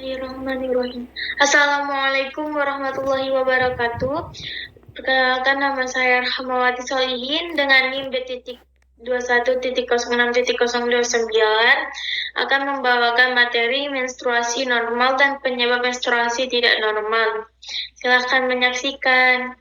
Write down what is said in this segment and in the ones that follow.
Bismillahirrahmanirrahim. Assalamualaikum warahmatullahi wabarakatuh. Perkenalkan, nama saya Rahmawati Solihin dengan NIM B.21.06.029 akan membawakan materi menstruasi normal dan penyebab menstruasi tidak normal. Silakan menyaksikan.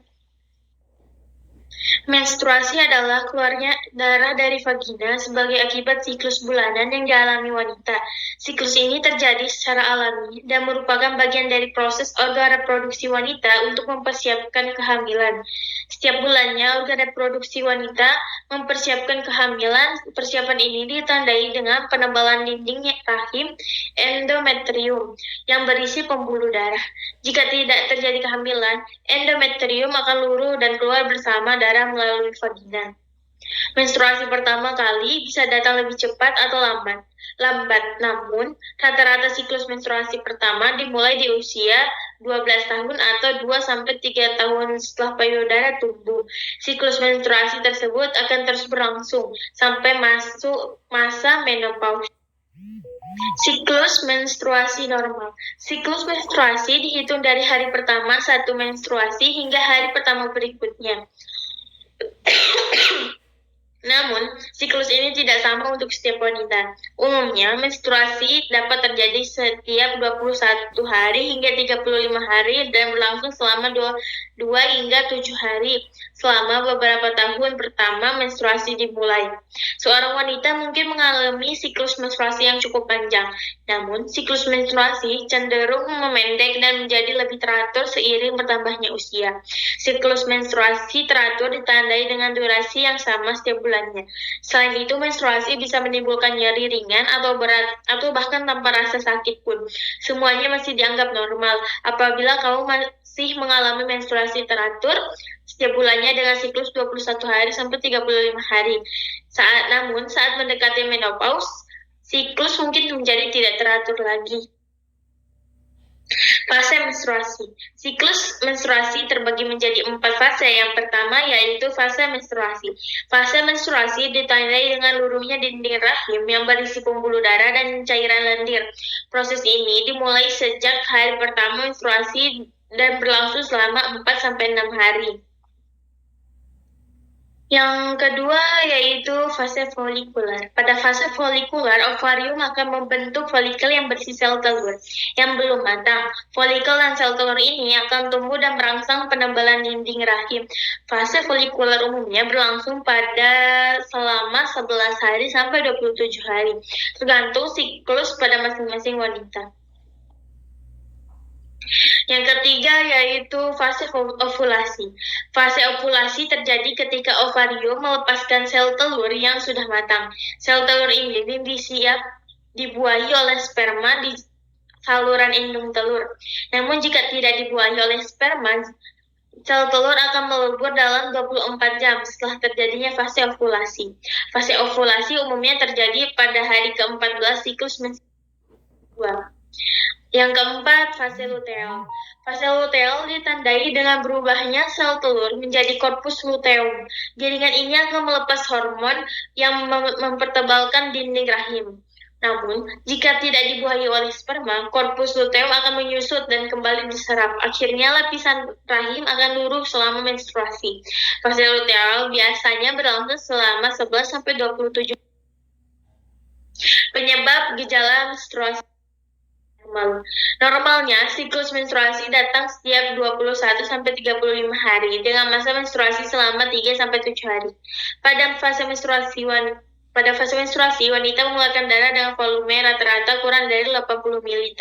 Menstruasi adalah keluarnya darah dari vagina sebagai akibat siklus bulanan yang dialami wanita. Siklus ini terjadi secara alami dan merupakan bagian dari proses organ reproduksi wanita untuk mempersiapkan kehamilan. Setiap bulannya, organ reproduksi wanita mempersiapkan kehamilan. Persiapan ini ditandai dengan penebalan dinding rahim endometrium yang berisi pembuluh darah. Jika tidak terjadi kehamilan, endometrium akan luruh dan keluar bersama darah melalui vagina. Menstruasi pertama kali bisa datang lebih cepat atau lambat. Namun rata-rata siklus menstruasi pertama dimulai di usia 12 tahun atau 2-3 tahun setelah payudara tumbuh. Siklus menstruasi tersebut akan terus berlangsung sampai masuk masa menopause. Siklus menstruasi normal. Siklus menstruasi dihitung dari hari pertama satu menstruasi hingga hari pertama berikutnya. Namun, siklus ini tidak sama untuk setiap wanita. Umumnya, menstruasi dapat terjadi setiap 21 hari hingga 35 hari dan berlangsung selama 2 hingga 7 hari. Selama beberapa tahun pertama menstruasi dimulai. Seorang wanita mungkin mengalami siklus menstruasi yang cukup panjang. Namun, siklus menstruasi cenderung memendek dan menjadi lebih teratur seiring bertambahnya usia. Siklus menstruasi teratur ditandai dengan durasi yang sama setiap bulan. Selain itu, menstruasi bisa menimbulkan nyeri ringan atau berat, atau bahkan tanpa rasa sakit pun. Semuanya masih dianggap normal apabila kamu masih mengalami menstruasi teratur setiap bulannya dengan siklus 21 hari sampai 35 hari. Namun, saat mendekati menopause, siklus mungkin menjadi tidak teratur lagi. Fase menstruasi. Siklus menstruasi terbagi menjadi 4 fase. Yang pertama yaitu fase menstruasi. Fase menstruasi ditandai dengan luruhnya dinding rahim yang berisi pembuluh darah dan cairan lendir. Proses ini dimulai sejak hari pertama menstruasi dan berlangsung selama 4-6 hari. Yang kedua yaitu fase folikular. Pada fase folikular, ovarium akan membentuk folikel yang berisi sel telur yang belum matang. Folikel dan sel telur ini akan tumbuh dan merangsang penebalan dinding rahim. Fase folikular umumnya berlangsung pada selama 11 hari sampai 27 hari, tergantung siklus pada masing-masing wanita. Yang ketiga yaitu fase ovulasi. Fase ovulasi terjadi ketika ovarium melepaskan sel telur yang sudah matang. Sel telur ini siap dibuahi oleh sperma di saluran indung telur. Namun jika tidak dibuahi oleh sperma, sel telur akan melebur dalam 24 jam setelah terjadinya fase ovulasi. Fase ovulasi umumnya terjadi pada hari ke-14 siklus menstruasi. Yang keempat, fase luteal. Fase luteal ditandai dengan berubahnya sel telur menjadi korpus luteum. Jaringan ini akan melepas hormon yang mempertebalkan dinding rahim. Namun, jika tidak dibuahi oleh sperma, korpus luteum akan menyusut dan kembali diserap. Akhirnya, lapisan rahim akan luruh selama menstruasi. Fase luteal biasanya berlangsung selama 11-27. Penyebab gejala menstruasi normalnya, siklus menstruasi datang setiap 21-35 hari dengan masa menstruasi selama 3-7 hari. Pada fase menstruasi, wanita mengeluarkan darah dengan volume rata-rata kurang dari 80 ml.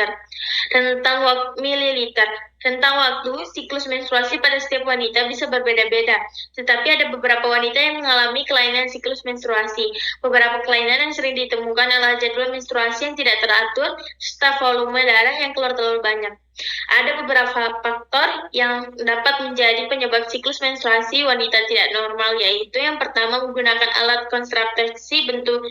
Tentang waktu, siklus menstruasi pada setiap wanita bisa berbeda-beda, tetapi ada beberapa wanita yang mengalami kelainan siklus menstruasi. Beberapa kelainan yang sering ditemukan adalah jadwal menstruasi yang tidak teratur, serta volume darah yang keluar terlalu banyak. Ada beberapa faktor yang dapat menjadi penyebab siklus menstruasi wanita tidak normal, yaitu yang pertama menggunakan alat kontrasepsi bentuk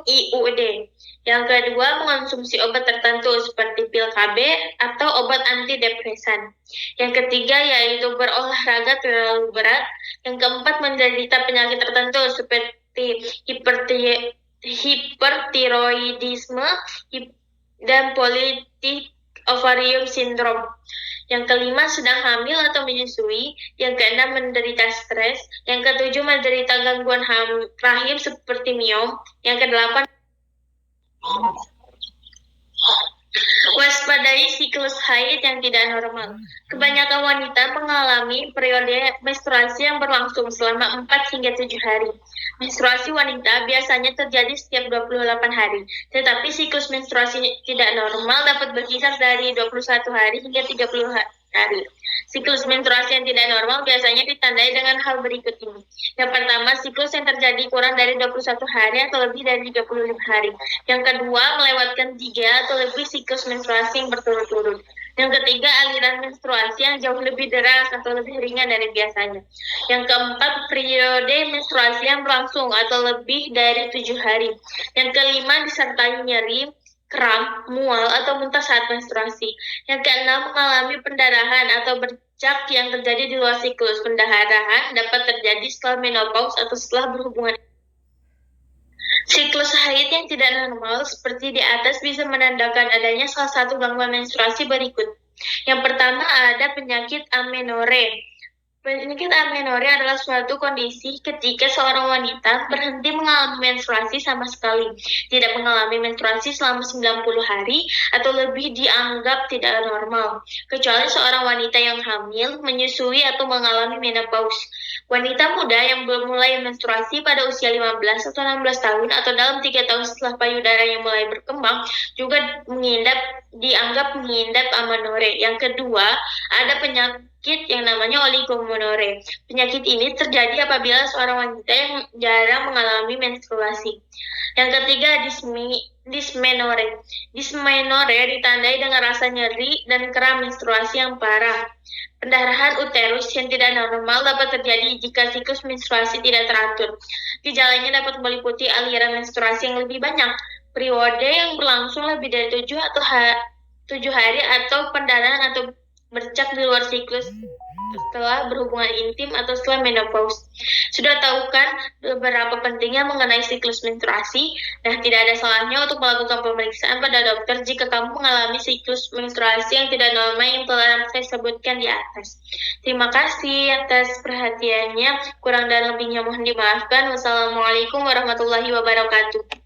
IUD. Yang kedua, mengonsumsi obat tertentu seperti pil KB atau obat antidepresan. Yang ketiga, yaitu berolahraga terlalu berat. Yang keempat, menderita penyakit tertentu seperti hipertiroidisme, dan politik ovarium syndrome. Yang kelima, sedang hamil atau menyusui. Yang keenam, menderita stres. Yang ketujuh, menderita gangguan rahim seperti miom. Yang kedelapan, waspadai siklus haid yang tidak normal. Kebanyakan wanita mengalami periode menstruasi yang berlangsung selama 4 hingga 7 hari. Menstruasi wanita biasanya terjadi setiap 28 hari, tetapi siklus menstruasi tidak normal dapat berkisar dari 21 hari hingga 30 hari. Siklus menstruasi yang tidak normal biasanya ditandai dengan hal berikut ini. Yang pertama, siklus yang terjadi kurang dari 21 hari atau lebih dari 35 hari. Yang kedua, melewatkan 3 atau lebih siklus menstruasi yang berturut-turut. Yang ketiga, aliran menstruasi yang jauh lebih deras atau lebih ringan dari biasanya. Yang keempat, periode menstruasi yang berlangsung atau lebih dari 7 hari. Yang kelima, disertai nyeri, kram, mual, atau muntah saat menstruasi. Yang keenam, mengalami pendarahan atau bercak yang terjadi di luar siklus. Pendarahan dapat terjadi setelah menopause atau setelah berhubungan. Siklus haid yang tidak normal seperti di atas bisa menandakan adanya salah satu gangguan menstruasi berikut. Yang pertama, ada penyakit amenore. Penyakit amenore adalah suatu kondisi ketika seorang wanita berhenti mengalami menstruasi sama sekali, tidak mengalami menstruasi selama 90 hari atau lebih dianggap tidak normal, kecuali seorang wanita yang hamil, menyusui, atau mengalami menopause. Wanita muda yang belum mulai menstruasi pada usia 15 atau 16 tahun atau dalam 3 tahun setelah payudara yang mulai berkembang juga dianggap mengidap amenore. Yang kedua, ada penyakit yang namanya oligomenore. Penyakit ini terjadi apabila seorang wanita yang jarang mengalami menstruasi. Yang ketiga, dysmenore. Dysmenore ditandai dengan rasa nyeri dan kram menstruasi yang parah. Pendarahan uterus yang tidak normal dapat terjadi jika siklus menstruasi tidak teratur. Gejalanya dapat meliputi aliran menstruasi yang lebih banyak, periode yang berlangsung lebih dari 7 hari, atau pendarahan atau bercak di luar siklus setelah berhubungan intim atau setelah menopause. Sudah tahu kan beberapa pentingnya mengenai siklus menstruasi? Nah, tidak ada salahnya untuk melakukan pemeriksaan pada dokter jika kamu mengalami siklus menstruasi yang tidak normal yang telah saya sebutkan di atas. Terima kasih atas perhatiannya. Kurang dan lebihnya mohon dimaafkan. Wassalamualaikum warahmatullahi wabarakatuh.